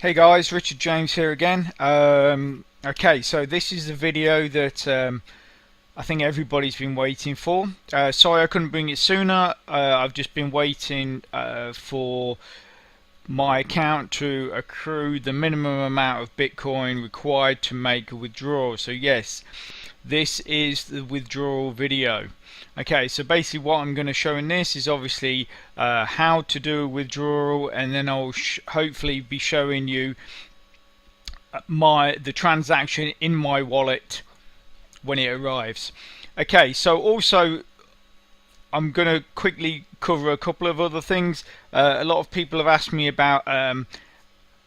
Hey guys, Richard James here again. Okay, so this is the video that I think everybody's been waiting for. Sorry I couldn't bring it sooner. I've just been waiting for my account to accrue the minimum amount of Bitcoin required to make a withdrawal. So yes, this is the withdrawal video. Okay, so basically what I'm going to show in this is obviously how to do a withdrawal, and then I'll hopefully be showing you the transaction in my wallet when it arrives. Okay, so also I'm going to quickly cover a couple of other things. A lot of people have asked me about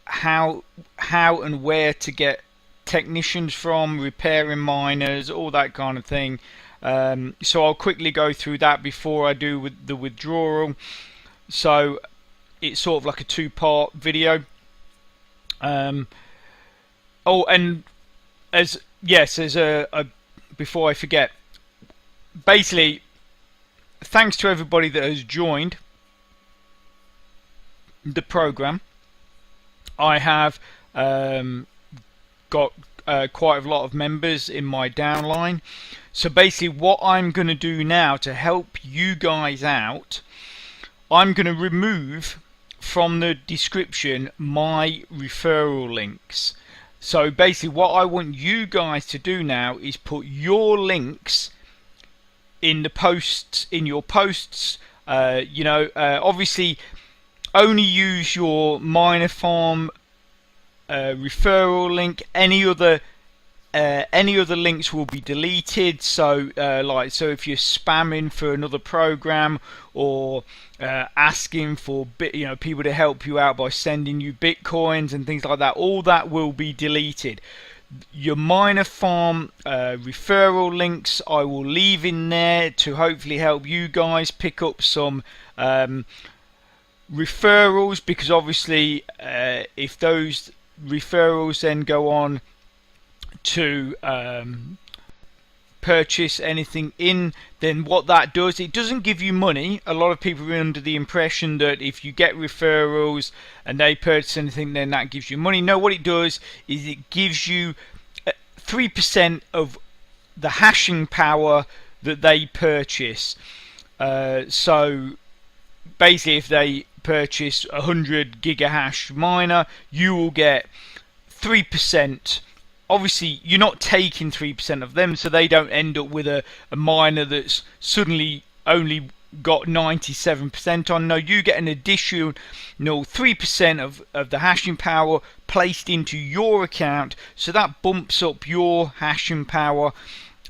how and where to get technicians from, repairing miners, all that kind of thing. So I'll quickly go through that before I do the withdrawal. So it's sort of like a two-part video. Oh, and before I forget, basically, thanks to everybody that has joined the program. I have got quite a lot of members in my downline. So basically what I'm going to do now to help you guys out, I'm going to remove from the description my referral links. So basically what I want you guys to do now is put your links in the posts, in your posts. Obviously only use your MinerFarm referral link. Any other links will be deleted. So so if you're spamming for another program or asking for people to help you out by sending you bitcoins and things like that, all that will be deleted. Your MinerFarm referral links I will leave in there to hopefully help you guys pick up some referrals, because obviously if those referrals then go on to purchase anything in, then what that does, it doesn't give you money. A lot of people are under the impression that if you get referrals and they purchase anything, then that gives you money. No, what it does is it gives you 3% of the hashing power that they purchase. So basically if they purchase 100 gigahash miner, you will get 3%. Obviously you're not taking 3% of them, so they don't end up with a miner that's suddenly only got 97% on. No, you get an additional 3% of the hashing power placed into your account, so that bumps up your hashing power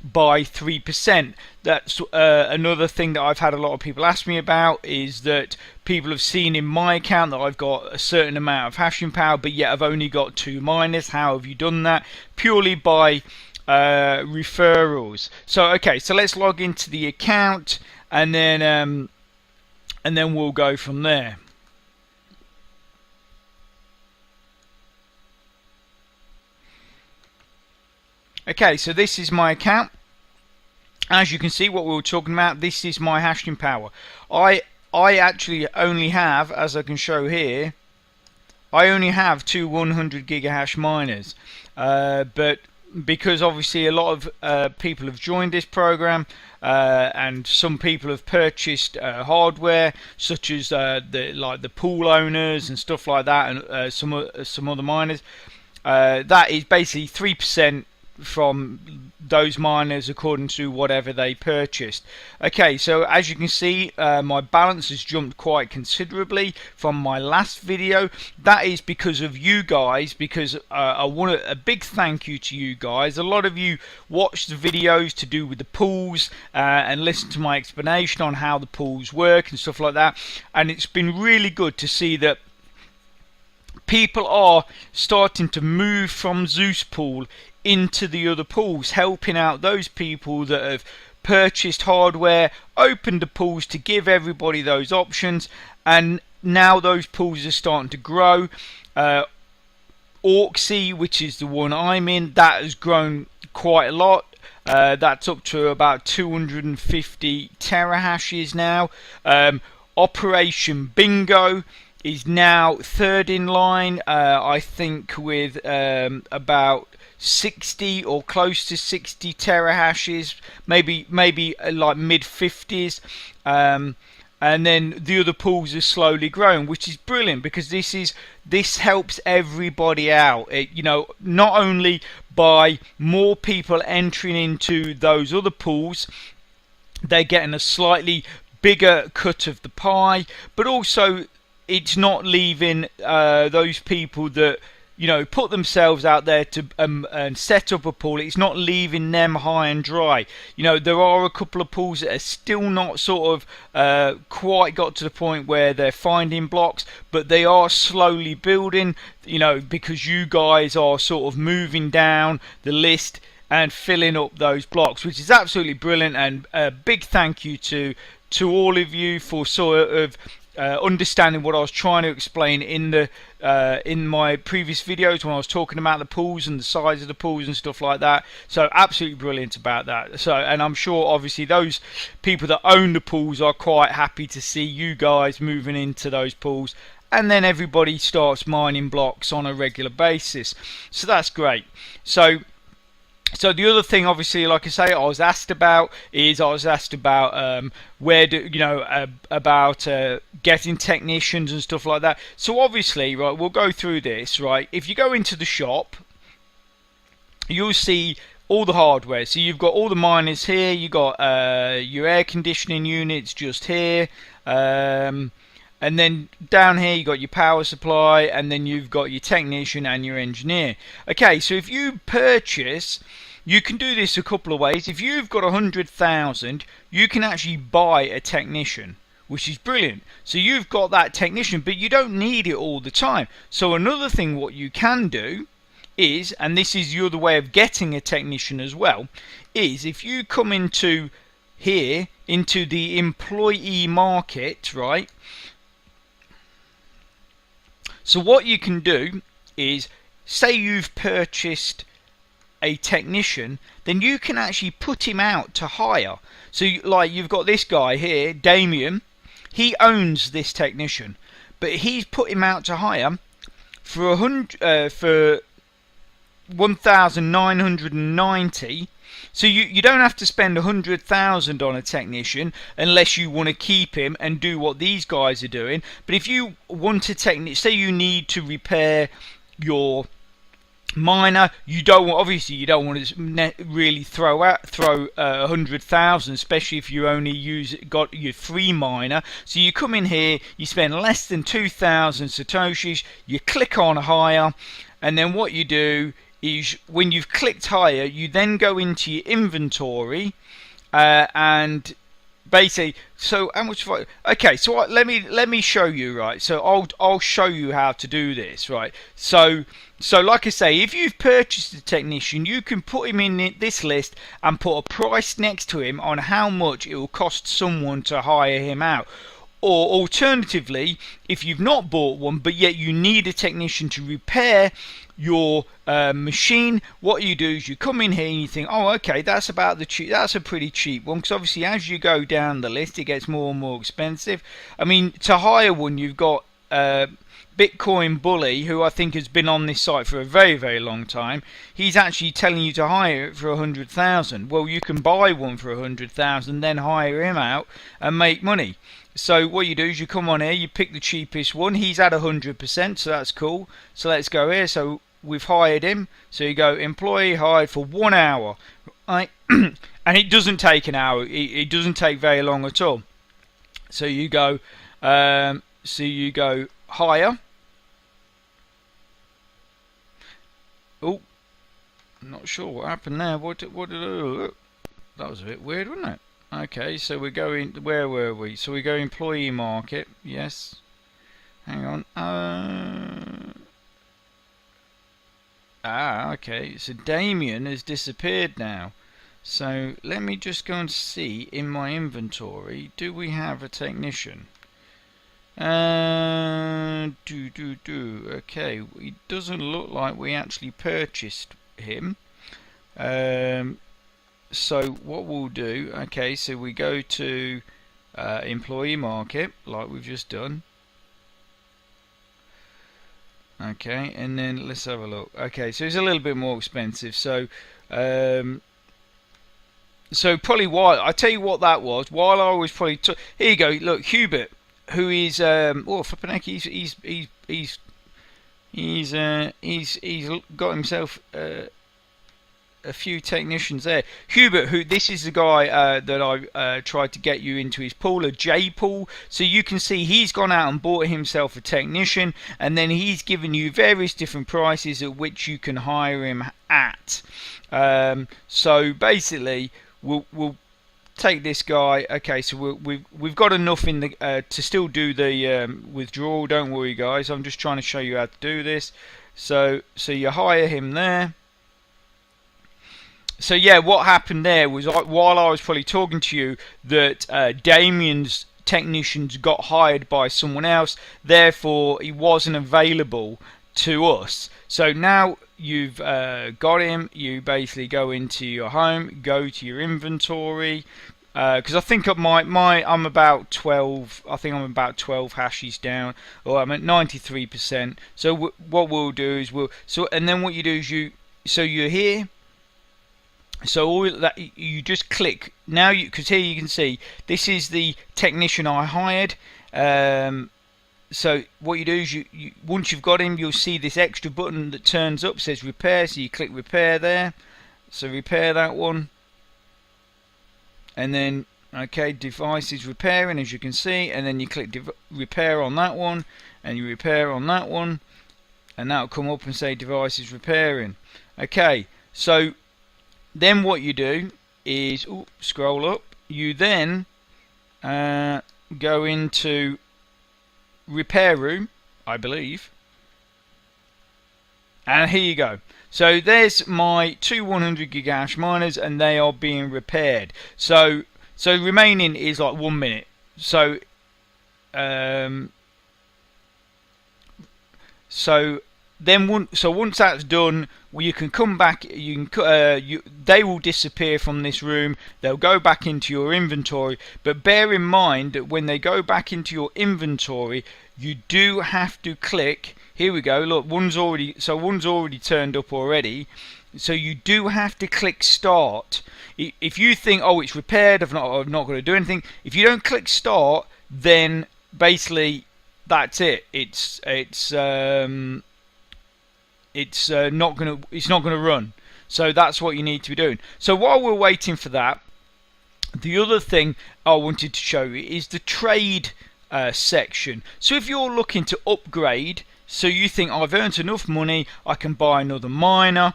by 3%. That's another thing that I've had a lot of people ask me about, is that people have seen in my account that I've got a certain amount of hashing power, but yet I've only got 2 miners. How have you done that? Purely by referrals. So okay, so let's log into the account, and then we'll go from there. Okay, so this is my account. As you can see, what we were talking about, this is my hashing power. I actually only have, as I can show here, I only have 2 100 gigahash miners, but because obviously a lot of people have joined this program, and some people have purchased hardware, such as the pool owners and stuff like that, and some other miners. That is basically 3% from those miners according to whatever they purchased. Okay, so as you can see, my balance has jumped quite considerably from my last video. That is because of you guys, because I want a big thank you to you guys. A lot of you watch the videos to do with the pools and listen to my explanation on how the pools work and stuff like that, and it's been really good to see that people are starting to move from Zeus Pool into the other pools, helping out those people that have purchased hardware, opened the pools to give everybody those options, and now those pools are starting to grow. Auxy, which is the one I'm in, that has grown quite a lot. That's up to about 250 terahashes now. Operation Bingo is now third in line, I think, with about 60 or close to 60 terahashes, maybe like mid 50s. And then the other pools are slowly growing, which is brilliant, because this helps everybody out. You know, not only by more people entering into those other pools, they're getting a slightly bigger cut of the pie, but also it's not leaving those people that, you know, put themselves out there to and set up a pool. It's not leaving them high and dry. You know, there are a couple of pools that are still not sort of quite got to the point where they're finding blocks, but they are slowly building, you know, because you guys are sort of moving down the list and filling up those blocks, which is absolutely brilliant. And a big thank you to all of you for sort of understanding what I was trying to explain in my previous videos when I was talking about the pools and the size of the pools and stuff like that. So absolutely brilliant about that. So, and I'm sure obviously those people that own the pools are quite happy to see you guys moving into those pools, and then everybody starts mining blocks on a regular basis. So that's great. So the other thing, obviously, like I say, I was asked about where do you know about getting technicians and stuff like that. So obviously, right, we'll go through this. Right, if you go into the shop, you'll see all the hardware. So you've got all the miners here. You got your air conditioning units just here. And then down here you got your power supply, and then you've got your technician and your engineer. Okay, so if you purchase, you can do this a couple of ways. If you've got 100,000, you can actually buy a technician, which is brilliant. So you've got that technician, but you don't need it all the time. So another thing what you can do is, and this is your other way of getting a technician as well, is if you come into here, into the employee market, right? So what you can do is, say you've purchased a technician, then you can actually put him out to hire. So like you've got this guy here, Damien, he owns this technician, but he's put him out to hire for 1,990. So you don't have to spend 100,000 on a technician unless you want to keep him and do what these guys are doing. But if you want a technician, say you need to repair your miner, you don't want to really throw 100,000, especially if you only got your free miner. So you come in here, you spend less than 2,000 satoshis, you click on hire, and then what you do is, when you've clicked hire, you then go into your inventory and basically, so how much? Okay, so let me show you, right? So I'll show you how to do this, right? So like I say, if you've purchased a technician, you can put him in this list and put a price next to him on how much it will cost someone to hire him out. Or alternatively, if you've not bought one but yet you need a technician to repair your machine, what you do is you come in here and you think, oh, okay, that's about the cheap. That's a pretty cheap one, because obviously as you go down the list, it gets more and more expensive. I mean, to hire one, you've got Bitcoin Bully, who I think has been on this site for a very, very long time. He's actually telling you to hire it for 100,000. Well, you can buy one for 100,000, then hire him out and make money. So what you do is you come on here, you pick the cheapest one. He's at 100%, so that's cool. So let's go here. So we've hired him. So you go employee hired for 1 hour, right? And it doesn't take an hour. It doesn't take very long at all. So you go hire. Oh, I'm not sure what happened there. What did that was a bit weird, wasn't it? Okay, so we're going, where were we? So we go employee market, yes. Hang on. Okay, so Damien has disappeared now. So let me just go and see in my inventory, do we have a technician? Okay, it doesn't look like we actually purchased him. So what we'll do, okay, so we go to employee market like we've just done. Okay, and then let's have a look. Okay, so it's a little bit more expensive. So so probably while I tell you what that was, while I was probably here you go. Look, Hubert, who is oh flipping heck, he's got himself a few technicians there. Hubert, who this is the guy that I tried to get you into his pool, a J pool. So you can see he's gone out and bought himself a technician, and then he's given you various different prices at which you can hire him at. So basically, we'll take this guy. Okay, so we've got enough in the to still do the withdrawal. Don't worry, guys. I'm just trying to show you how to do this. So you hire him there. So yeah, what happened there was while I was probably talking to you that Damien's technicians got hired by someone else, therefore he wasn't available to us. So now you've got him, you basically go into your home, go to your inventory, because I think I'm about 12. I think I'm about 12 hashes down, or I'm at 93%. So what we'll do is and then what you do is you're here. So all that you just click now, because here you can see this is the technician I hired. So what you do is you once you've got him, you'll see this extra button that turns up, says repair. So you click repair there. So repair that one, and then okay, device is repairing, as you can see, and then you click repair on that one, and you repair on that one, and that'll come up and say device is repairing. Okay, so then what you do is scroll up. You then go into repair room, I believe, and here you go. So there's my two 100 gigahash miners, and they are being repaired. So remaining is like 1 minute. So once that's done, you can come back. They will disappear from this room. They'll go back into your inventory. But bear in mind that when they go back into your inventory, you do have to click. Here we go. Look, one's already turned up already. So you do have to click start. If you think, oh, it's repaired, I'm not going to do anything. If you don't click start, then basically that's it. It's not gonna run. So that's what you need to be doing. So while we're waiting for that, the other thing I wanted to show you is the trade section. So if you're looking to upgrade, so you think I've earned enough money, I can buy another miner,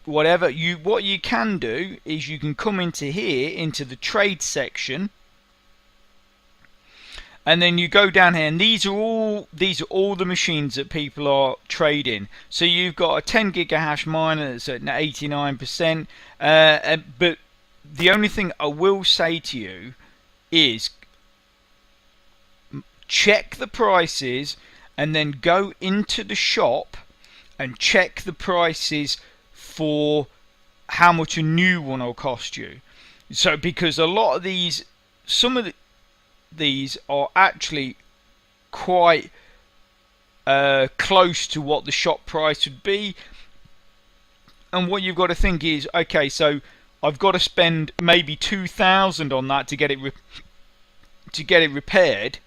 whatever. What you can do is you can come into here into the trade section. And then you go down here, and these are all the machines that people are trading. So you've got a 10 gigahash miner that's at 89%. But the only thing I will say to you is check the prices, and then go into the shop and check the prices for how much a new one will cost you. So because a lot of these, these are actually quite close to what the shop price would be, and what you've got to think is, okay, so I've got to spend maybe 2,000 on that to get it repaired.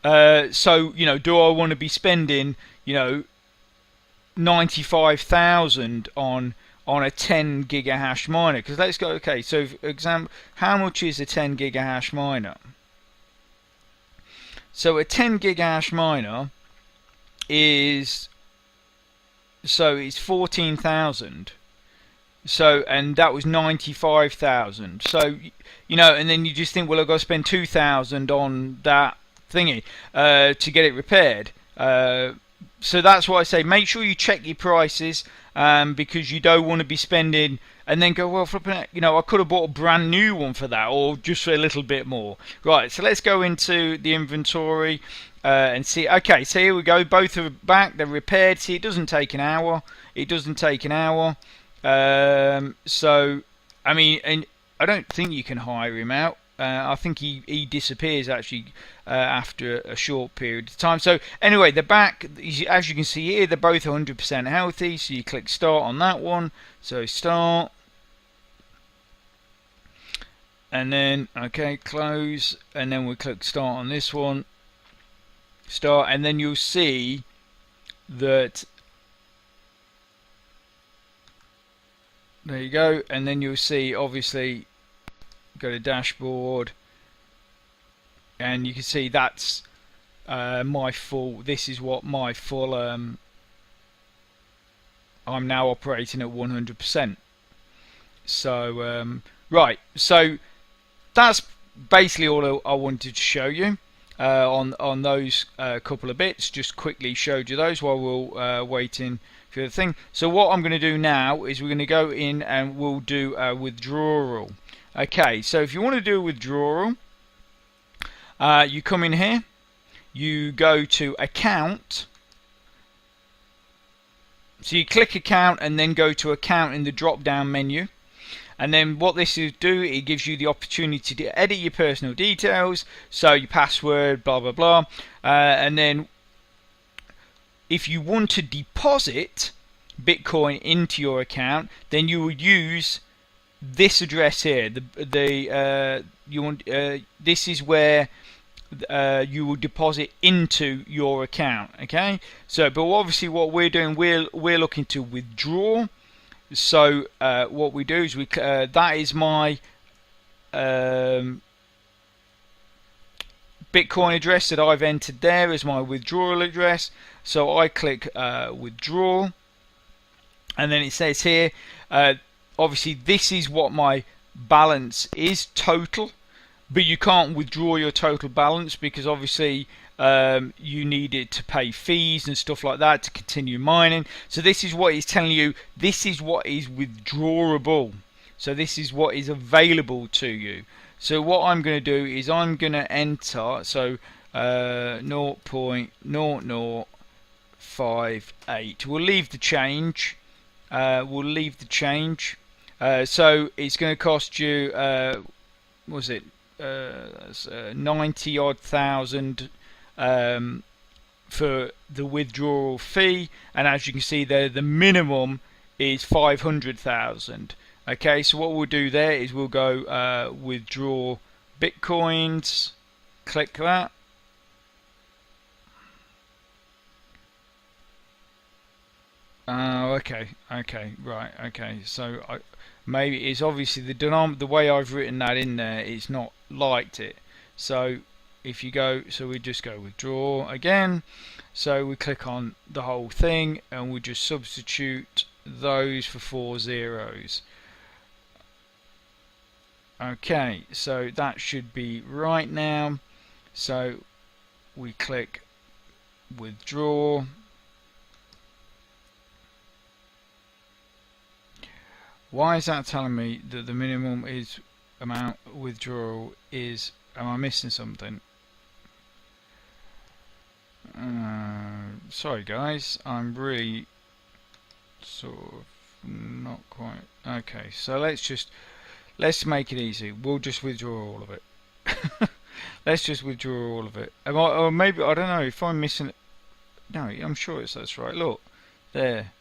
So do I want to be spending 95,000 on a 10 gigahash miner? Because let's go. Okay, so for example, how much is a 10 gigahash miner? So a 10 gigahash miner is, so it's 14,000. So, and that was 95,000. So, and then you just think, well, I've got to spend 2,000 on that thingy to get it repaired. So that's why I say make sure you check your prices, because you don't want to be spending and then go, well, flipping it, I could have bought a brand new one for that, or just for a little bit more. Right, so let's go into the inventory and see. Okay, so here we go. Both are back. They're repaired. See, it doesn't take an hour. So, I mean, and I don't think you can hire him out. I think he disappears actually after a short period of time. So anyway, they're back. As you can see here, they're both 100% healthy. So you click start on that one. So start. And then, okay, close. And then we click start on this one. Start. And then you'll see that... There you go. And then you'll see, obviously... Go to dashboard, and you can see that's my full. This is what my full. I'm now operating at 100%. So right, so that's basically all I wanted to show you on those couple of bits. Just quickly showed you those while we're waiting for the thing. So what I'm going to do now is we're going to go in and we'll do a withdrawal. Okay, so if you want to do a withdrawal, you come in here, you go to account, so you click account and then go to account in the drop down menu, and then what this will do, it gives you the opportunity to edit your personal details, so your password, blah blah blah, and then if you want to deposit Bitcoin into your account, then you would use this address here. This is where you will deposit into your account. Okay. So, but obviously, what we're doing, we're looking to withdraw. So, what we do is that is my Bitcoin address that I've entered there as my withdrawal address. So I click withdraw, and then it says here. Obviously this is what my balance is total, but you can't withdraw your total balance because obviously you need it to pay fees and stuff like that to continue mining. So this is what it's telling you, this is what is withdrawable, so this is what is available to you. So what I'm going to do is I'm going to enter 0.0058. We'll leave the change. So it's going to cost you, what was it, 90 odd thousand for the withdrawal fee, and as you can see there, the minimum is 500,000. Okay, so what we'll do there is we'll go withdraw Bitcoins, click that. Okay, right, okay. So maybe it's obviously the way I've written that in there, it's not liked it. So if you go, so we just go withdraw again. So we click on the whole thing, and we just substitute those for 4 zeros. Okay, so that should be right now. So we click withdraw. Why is that telling me that the minimum is amount withdrawal is? Am I missing something? Sorry guys, I'm really sort of not quite. Okay, so let's make it easy. We'll just withdraw all of it. Let's just withdraw all of it. Or maybe, I don't know if I'm missing it. No, I'm sure that's right. Look there.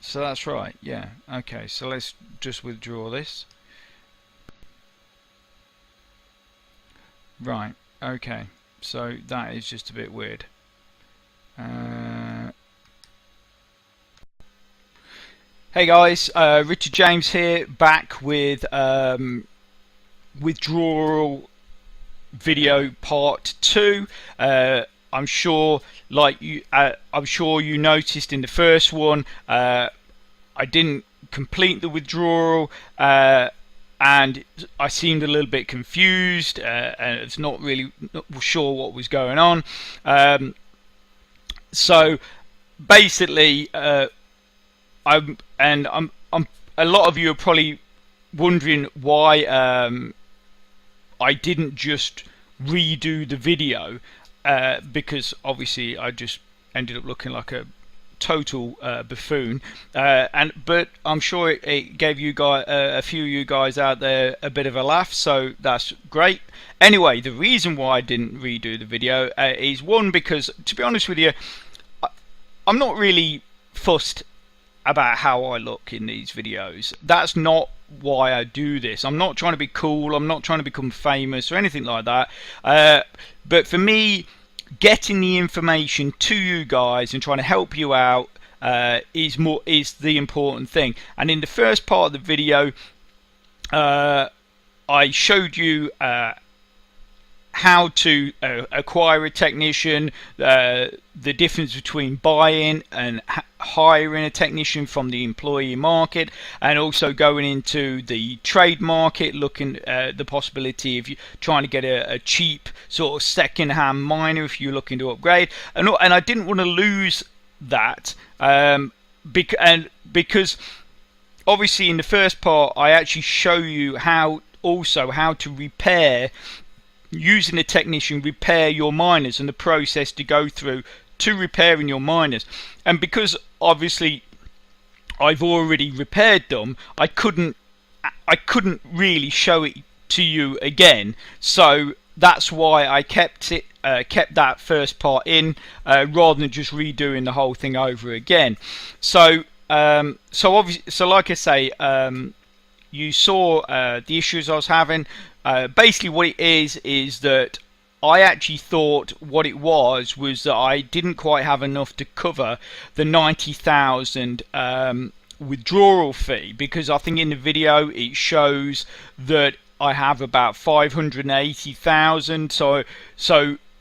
So that's right, yeah. Okay, so let's just withdraw this. Right, okay. So that is just a bit weird. Hey guys, Richard James here, back with withdrawal video part 2. I'm sure, like I'm sure you noticed in the first one, I didn't complete the withdrawal, and I seemed a little bit confused, and it's not sure what was going on. So basically, a lot of you are probably wondering why I didn't just redo the video. Because obviously I just ended up looking like a total buffoon, but I'm sure it gave you guys, a few of you guys out there, a bit of a laugh, so that's great. Anyway, the reason why I didn't redo the video is one, because to be honest with you, I'm not really fussed about how I look in these videos. That's not why I do this. I'm not trying to be cool, I'm not trying to become famous or anything like that, but for me, getting the information to you guys and trying to help you out is the important thing. And in the first part of the video, I showed you how to acquire a technician, the difference between buying and hiring a technician from the employee market, and also going into the trade market, looking at the possibility of you trying to get a cheap sort of second-hand miner if you're looking to upgrade. And I didn't want to lose that, because obviously in the first part I actually show you how to repair, using a technician, repair your miners and the process to go through to repairing your miners. And because obviously I've already repaired them, I couldn't really show it to you again, so that's why I kept that first part in, rather than just redoing the whole thing over again. So obviously, like I say, you saw the issues I was having. Basically what it is that I actually thought what it was that I didn't quite have enough to cover the 90,000 withdrawal fee, because I think in the video it shows that I have about 580,000. So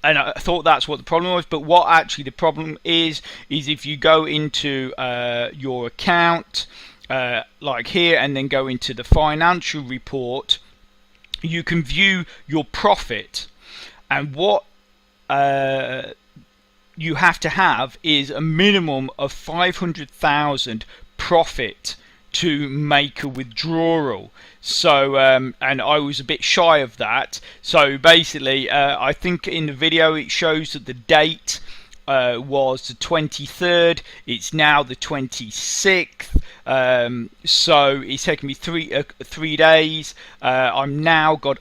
and I thought that's what the problem was, but what actually the problem is if you go into your account, like here, and then go into the financial report, you can view your profit, and what you have to have is a minimum of 500,000 profit to make a withdrawal. So and I was a bit shy of that, so basically I think in the video it shows that the date was the 23rd, it's now the 26th, so it's taken me three days. I'm now got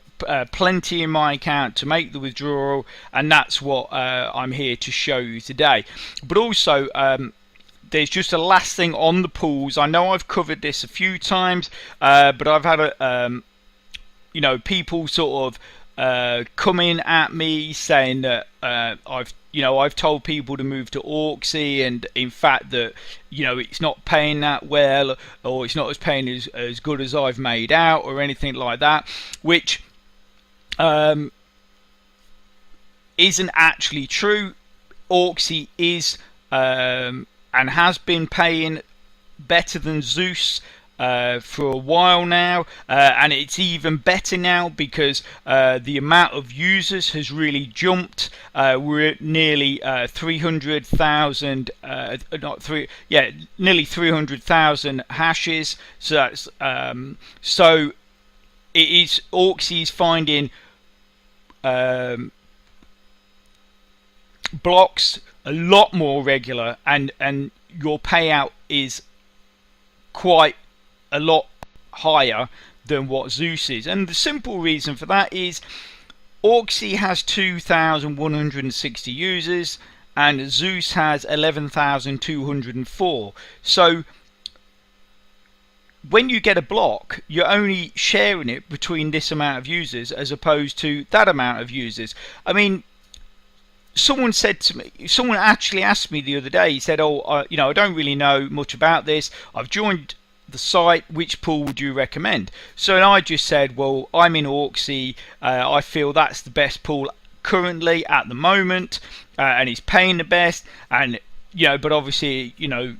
plenty in my account to make the withdrawal, and that's what I'm here to show you today. But also there's just a last thing on the pools. I know I've covered this a few times, but I've had people sort of coming at me saying that I've told people to move to Auxie, and in fact that it's not paying that well, or it's not as paying as good as I've made out, or anything like that, which isn't actually true. Auxie is and has been paying better than Zeus for a while now, and it's even better now because the amount of users has really jumped. We're at nearly 300,000, nearly 300,000 hashes. So that's so it is. Auxie is finding blocks a lot more regular, and your payout is quite a lot higher than what Zeus is. And the simple reason for that is Auxie has 2,160 users and Zeus has 11,204. So when you get a block, you're only sharing it between this amount of users as opposed to that amount of users. I mean, someone actually asked me the other day, he said, I don't really know much about this, I've joined the site, which pool would you recommend? So and I just said, well, I'm in Auxie, I feel that's the best pool currently at the moment, and he's paying the best, and but obviously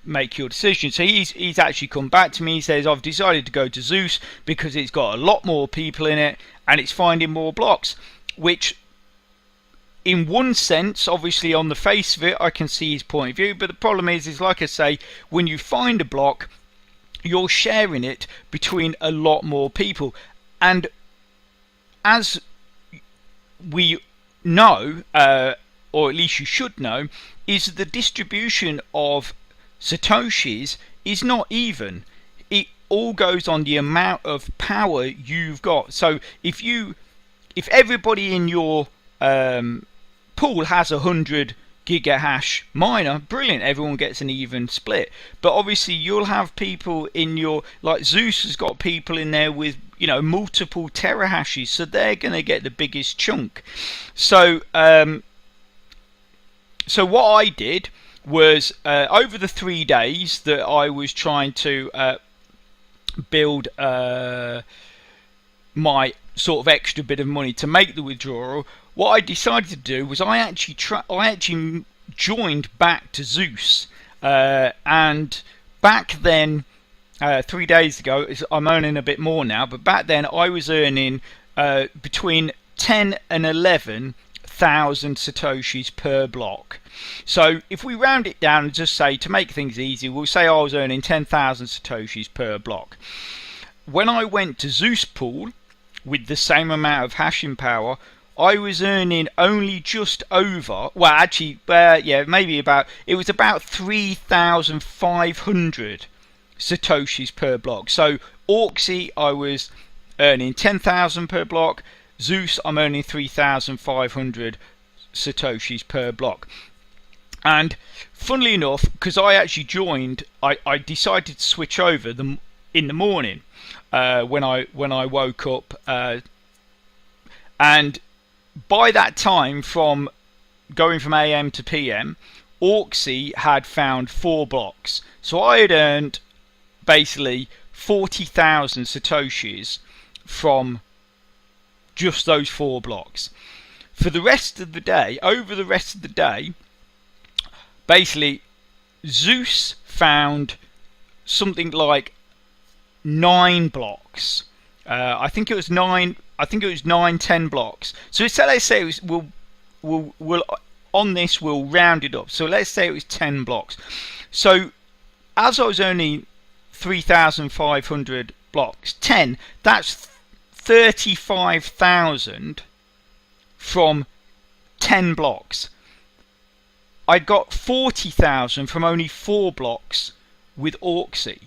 make your decision. So he's actually come back to me, he says, I've decided to go to Zeus because it's got a lot more people in it and it's finding more blocks, which in one sense, obviously on the face of it, I can see his point of view, but the problem is like I say, when you find a block, you're sharing it between a lot more people. And as we know, or at least you should know, is the distribution of Satoshis is not even. It all goes on the amount of power you've got. So if everybody in your pool has 100 gigahash miner, brilliant, everyone gets an even split. But obviously you'll have people in your, like Zeus has got people in there with, you know, multiple terahashes, so they're going to get the biggest chunk. So so what I did was over the 3 days that I was trying to build my sort of extra bit of money to make the withdrawal, what I decided to do was I actually joined back to Zeus, and back then 3 days ago, I'm earning a bit more now, but back then I was earning between 10 and 11,000 satoshis per block. So if we round it down and just say, to make things easy, we'll say I was earning 10,000 satoshis per block. When I went to Zeus pool with the same amount of hashing power, I was earning only just over, well actually, yeah, maybe about, it was about 3,500 satoshis per block. So Auxy, I was earning 10,000 per block. Zeus, I'm earning 3,500 satoshis per block. And funnily enough, because I actually joined, I decided to switch over in the morning when I woke up, and by that time, from going from AM to PM, Auxy had found 4 blocks. So I had earned basically 40,000 satoshis from just those 4 blocks. For the rest of the day, over the rest of the day, basically Zeus found something like 9 blocks. I think it was 9, 10 blocks. So let's say it was, we'll on this we'll round it up. So let's say it was 10 blocks. So as I was earning 3,500 blocks, 10, that's 35,000 from 10 blocks. I got 40,000 from only 4 blocks with Auxy.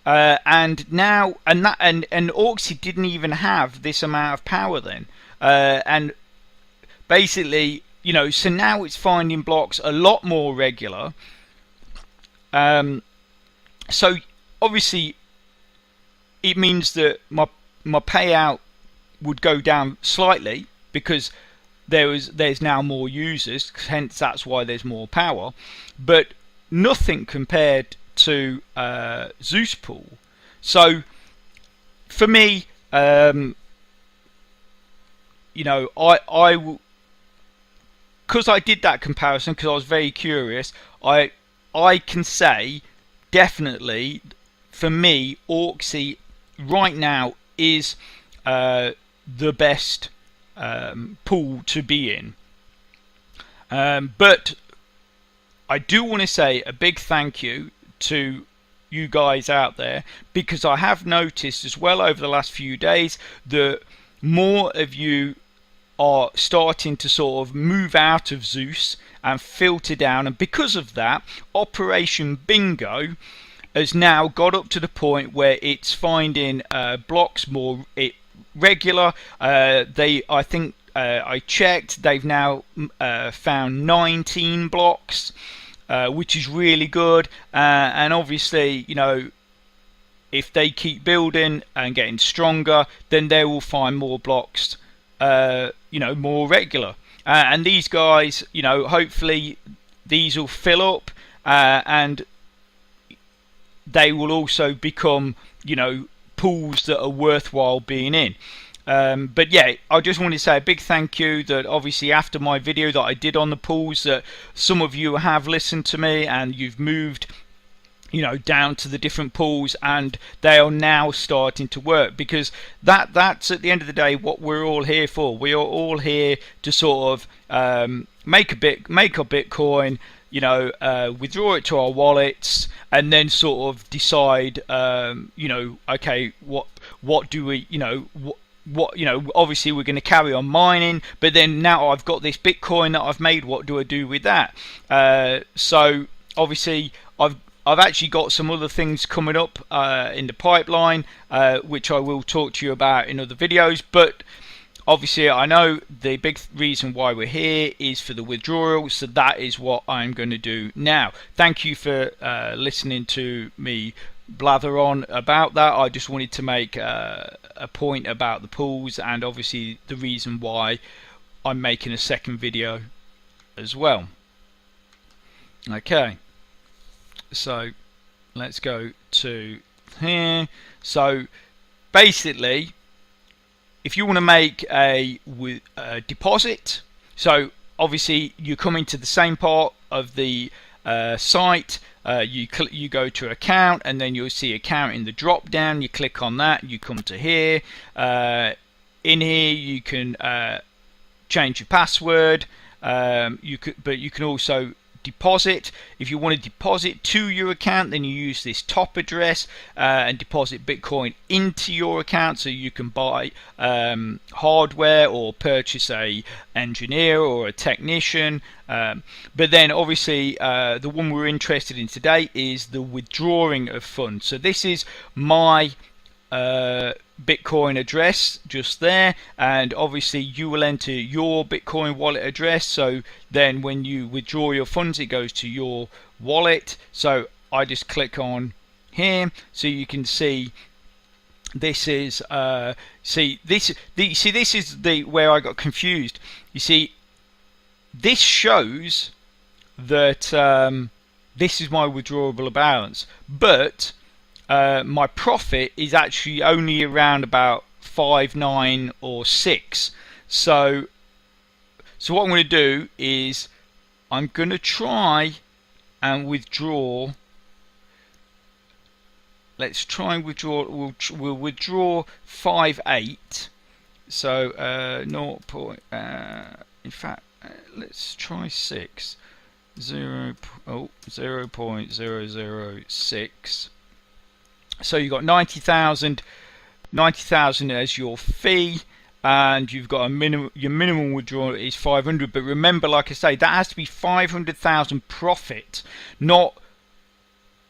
And now, and Auxy didn't even have this amount of power then, and basically, you know, so now it's finding blocks a lot more regular. So obviously, it means that my payout would go down slightly because there's now more users, hence that's why there's more power, but nothing compared to Zeus pool. So for me, you know, I because I did that comparison, because I was very curious, I can say definitely for me Auxy right now is the best pool to be in. But I do want to say a big thank you to you guys out there, because I have noticed as well over the last few days that more of you are starting to sort of move out of Zeus and filter down, and because of that, Operation Bingo has now got up to the point where it's finding blocks more regular. I think I checked, they've now found 19 blocks, which is really good, and obviously, you know, if they keep building and getting stronger, then they will find more blocks, you know, more regular, and these guys, you know, hopefully these will fill up, and they will also become, you know, pools that are worthwhile being in. But yeah, I just want to say a big thank you that obviously after my video that I did on the pools, that some of you have listened to me and you've moved, you know, down to the different pools, and they are now starting to work, because that's at the end of the day what we're all here for. We are all here to sort of make a Bitcoin, you know, withdraw it to our wallets, and then sort of decide, you know, okay, what do we, you know, what, you know, obviously we're going to carry on mining, but then now I've got this Bitcoin that I've made, what do I do with that? So obviously I've actually got some other things coming up in the pipeline, which I will talk to you about in other videos. But obviously, I know the big reason why we're here is for the withdrawal, so that is what I'm going to do now. Thank you for listening to me blather on about that. I just wanted to make a point about the pools, and obviously the reason why I'm making a second video as well. Okay, so let's go to here. So basically, if you want to make a deposit, so obviously you come into the same part of the site. You go to account, and then you'll see account in the drop down. You click on that, you come to here. In here you can change your password. But you can also deposit. If you want to deposit to your account, then you use this top address and deposit Bitcoin into your account, so you can buy hardware or purchase a engineer or a technician. But then obviously the one we're interested in today is the withdrawing of funds. So this is my Bitcoin address just there, and obviously you will enter your Bitcoin wallet address, so then when you withdraw your funds it goes to your wallet. So I just click on here, so you can see this is this is the where I got confused. You see, this shows that this is my withdrawable balance, but my profit is actually only around about 5, 9 or 6. So what I'm going to do is I'm going to try and withdraw. Let's try and withdraw. We'll withdraw 5.8. So 0. In fact, let's try 6. 0.006. So you've got 90,000 as your fee, and you've got a minimum. Your minimum withdrawal is 500. But remember, like I say, that has to be 500,000 profit, not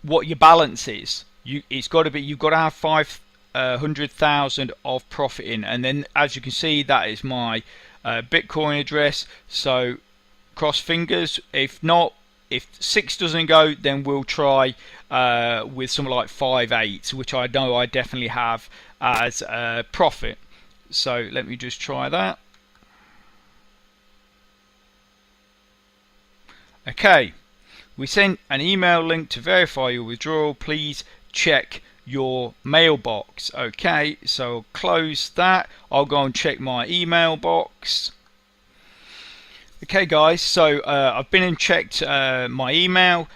what your balance is. It's got to be. You've got to have 500,000 of profit in, and then as you can see, that is my Bitcoin address. So cross fingers. If not, if 6 doesn't go, then we'll try with something like 5.8, which I know I definitely have as profit. So let me just try that. Okay, we sent an email link to verify your withdrawal. Please check your mailbox. Okay, so I'll close that. I'll go and check my email box. Okay guys, so I've been and checked my email.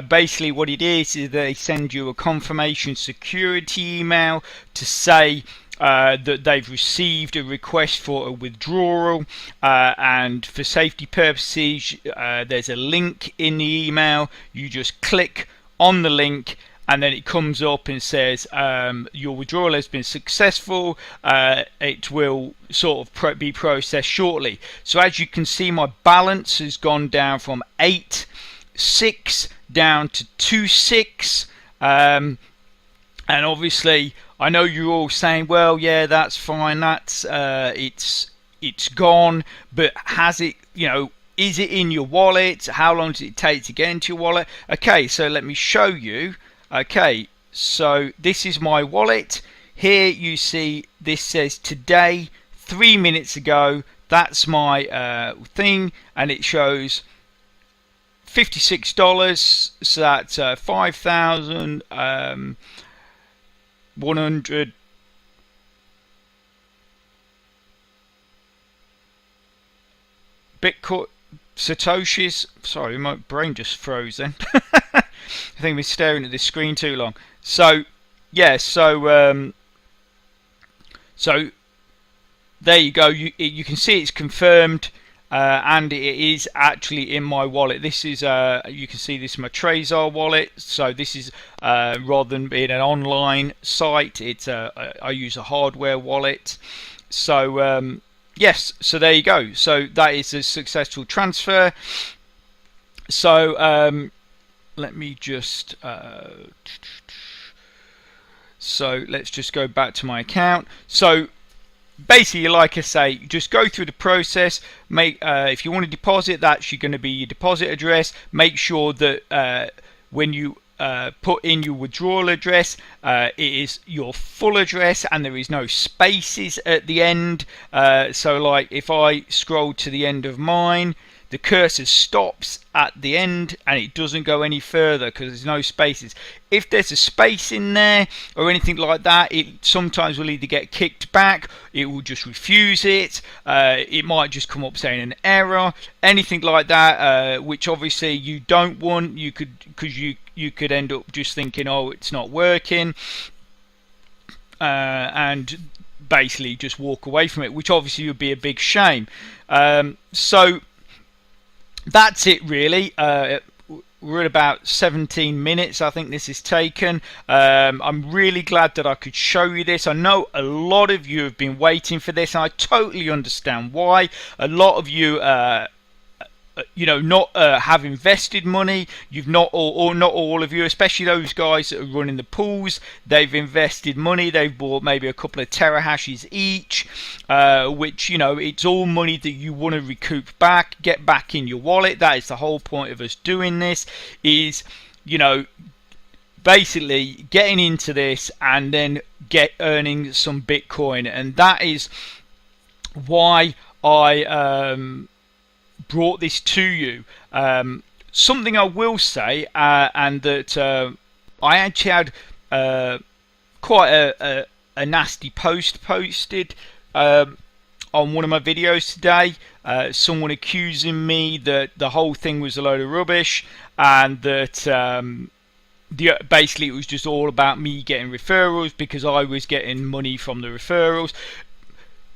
Basically what it is they send you a confirmation security email to say that they've received a request for a withdrawal, and for safety purposes there's a link in the email. You just click on the link, and then it comes up and says your withdrawal has been successful. It will sort of be processed shortly. So as you can see, my balance has gone down from 8.6 down to 2.6, and obviously I know you're all saying, well, yeah, that's fine, that's it's gone, but has it, you know, is it in your wallet? How long does it take to get into your wallet? Okay, so let me show you. Okay, so this is my wallet. Here you see this says today, 3 minutes ago. That's my thing, and it shows $56. So that's 5,100 Bitcoin Satoshis. Sorry, my brain just froze then. I think I've been staring at this screen too long. So yeah, so there you go. You can see it's confirmed, and it is actually in my wallet. This is you can see this is my Trezor wallet. So this is rather than being an online site, it's I use a hardware wallet. So yes, so there you go. So that is a successful transfer. So let me just so let's just go back to my account. So basically, like I say, just go through the process. Make if you want to deposit, that's going to be your deposit address. Make sure that when you put in your withdrawal address, it is your full address and there is no spaces at the end. So like if I scroll to the end of mine, the cursor stops at the end and it doesn't go any further because there's no spaces. If there's a space in there or anything like that, it sometimes will either get kicked back, it will just refuse it, it might just come up saying an error, anything like that, which obviously you don't want. You could, because you could end up just thinking, oh, it's not working, and basically just walk away from it, which obviously would be a big shame. So that's it really. We're at about 17 minutes I think this is taken. I'm really glad that I could show you this. I know a lot of you have been waiting for this and I totally understand why. A lot of you not have invested money. You've not, or not all of you, especially those guys that are running the pools, they've invested money. They've bought maybe a couple of terahashes each, which, it's all money that you want to recoup back, get back in your wallet. That is the whole point of us doing this, is basically getting into this and then earning some Bitcoin. And that is why I brought this to you. Something I will say, and that I actually had quite a nasty post posted on one of my videos today. Someone accusing me that the whole thing was a load of rubbish and that basically it was just all about me getting referrals because I was getting money from the referrals.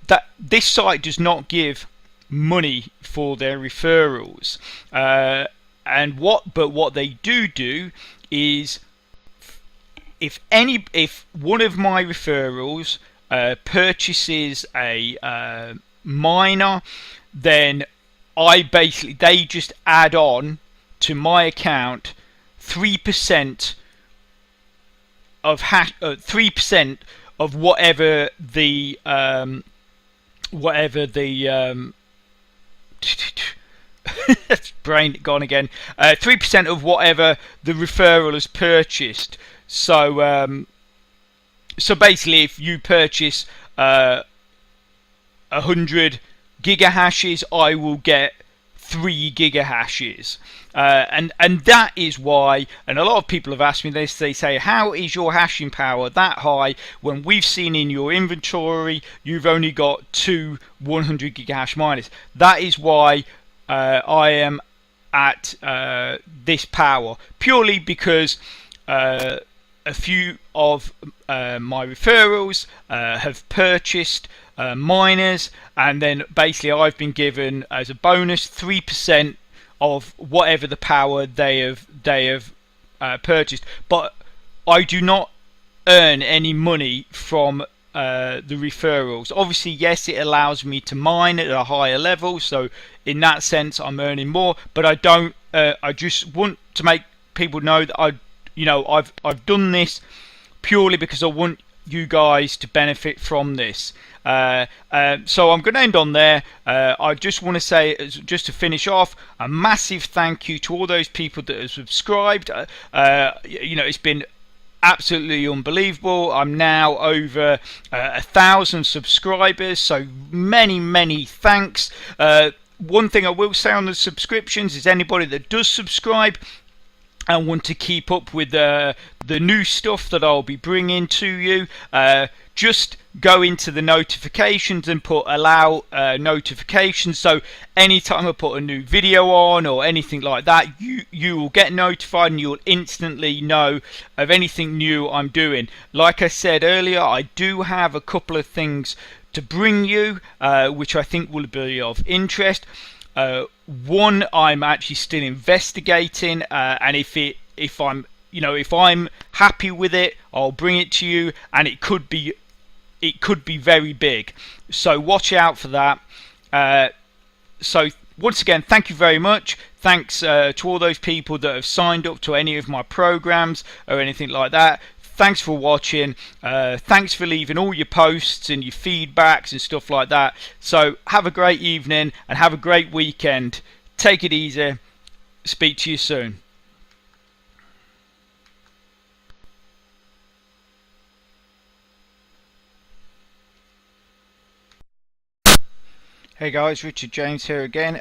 That this site does not give money for their referrals, and what they do is if one of my referrals purchases a miner, then they just add on to my account 3% of 3% of whatever the brain gone again. 3% of whatever the referral has purchased. So so basically, if you purchase 100 gigahashes, I will get 3 gigahashes. And that is why, and a lot of people have asked me this, they say, how is your hashing power that high when we've seen in your inventory you've only got 2 100 gigahash miners? That is why I am at this power, purely because a few of my referrals have purchased miners, and then basically I've been given as a bonus 3% of whatever the power they have purchased. But I do not earn any money from the referrals. Obviously, yes, it allows me to mine at a higher level, so in that sense I'm earning more, but I don't I just want to make people know that I've done this purely because I want you guys to benefit from this. So I'm going to end on there. I just want to say, just to finish off, a massive thank you to all those people that have subscribed. It's been absolutely unbelievable. I'm now over 1,000 subscribers, so many thanks. One thing I will say on the subscriptions is anybody that does subscribe and want to keep up with the new stuff that I'll be bringing to you, just go into the notifications and put allow notifications, so anytime I put a new video on or anything like that, you will get notified and you'll instantly know of anything new I'm doing. Like I said earlier, I do have a couple of things to bring you which I think will be of interest. One, I'm actually still investigating, and if I'm happy with it, I'll bring it to you, and it could be very big. So watch out for that. So once again, thank you very much. Thanks to all those people that have signed up to any of my programs or anything like that. Thanks for watching. Thanks for leaving all your posts and your feedbacks and stuff like that. So have a great evening and have a great weekend. Take it easy. Speak to you soon. Hey guys, Richard James here again.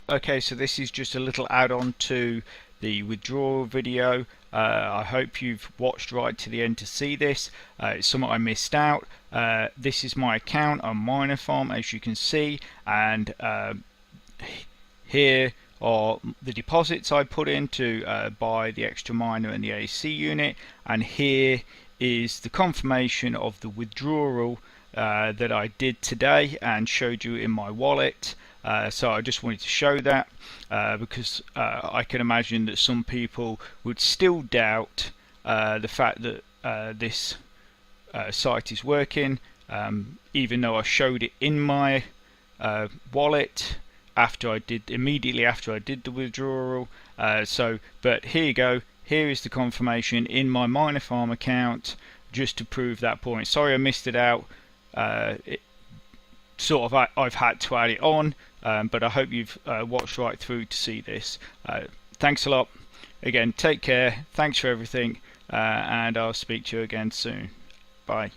Okay, so this is just a little add-on to the withdrawal video. I hope you've watched right to the end to see this. It's something I missed out. This is my account on MinerFarm, as you can see, and here are the deposits I put in to buy the extra miner and the AC unit, and here is the confirmation of the withdrawal that I did today and showed you in my wallet. So I just wanted to show that because I can imagine that some people would still doubt the fact that this site is working, even though I showed it in my wallet immediately after I did the withdrawal. But here you go. Here is the confirmation in my MinerFarm account, just to prove that point. Sorry I missed it out. I've had to add it on, but I hope you've watched right through to see this. Thanks a lot. Again, take care. Thanks for everything, and I'll speak to you again soon. Bye.